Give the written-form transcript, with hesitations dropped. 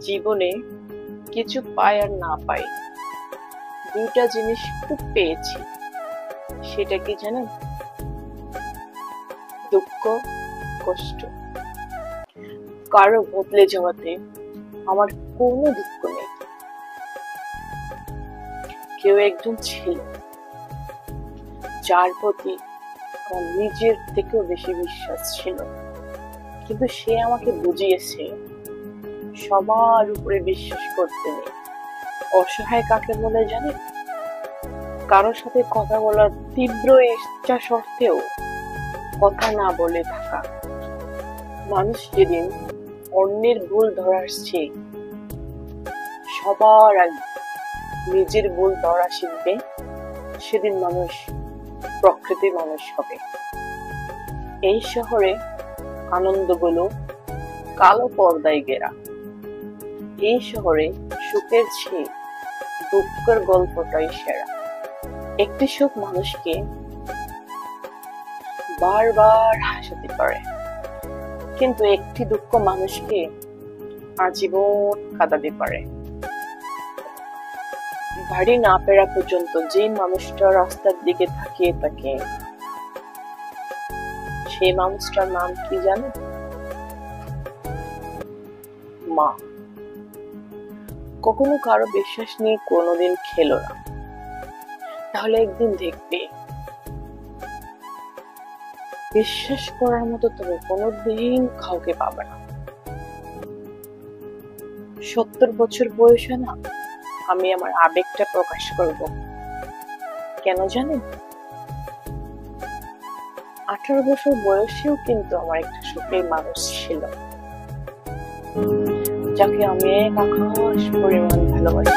জীবনে কিছু পাই আর না পাই, দুইটা জিনিস খুব পেয়েছি। সেটা কি জানেন? দুঃখ, কষ্ট। কারো বদলে যাওয়াতে আমার কোনো দুঃখ নেই। কেউ একজন ছিল যার প্রতি আমার নিজের থেকেও বেশি বিশ্বাস ছিল, কিন্তু সে আমাকে বুঝিয়েছে সবার উপরে বিশ্বাস করতে নেই। অসহায় কাকে বলে জানেন? কারোর সাথে কথা বলার তীব্র ইচ্ছা সত্ত্বেও কথা না বলে থাকা। মানুষ যেদিন অন্যের ভুল ধরার চেয়ে সবার আগে নিজের ভুল ধরা শিখবে, সেদিন মানুষ প্রকৃতির মানুষ হবে। এই শহরে আনন্দগুলো কালো পর্দায় ঘেরা। এই শহরে সুখের চেয়ে দুঃখের গল্পটাই সেরা। একটি সুখ মানুষকে বারবার হাসাতে পারে, কিন্তু একটি দুঃখ মানুষকে আজীবন কাঁদাতে পারে। বাড়ি না ফেরা পর্যন্ত যে মানুষটা রাস্তার দিকে তাকিয়ে থাকে, সেই মানুষটার নাম কি জানো? মা। কখনো কারো বিশ্বাস নিয়ে কোনোদিন খেলো না, তাহলে একদিন দেখবে বিশ্বাস করার মতো তুমি কোনোদিন কাউকে পাবে না। 70 বছর বয়সে না আমি আমার আবেগটা প্রকাশ করব। কেন জানেন? 18 বছর বয়সেও কিন্তু আমার একটা সুখের মানুষ ছিল, যাকে আমি এক আকাশ পরিমাণ ভালোবাসি।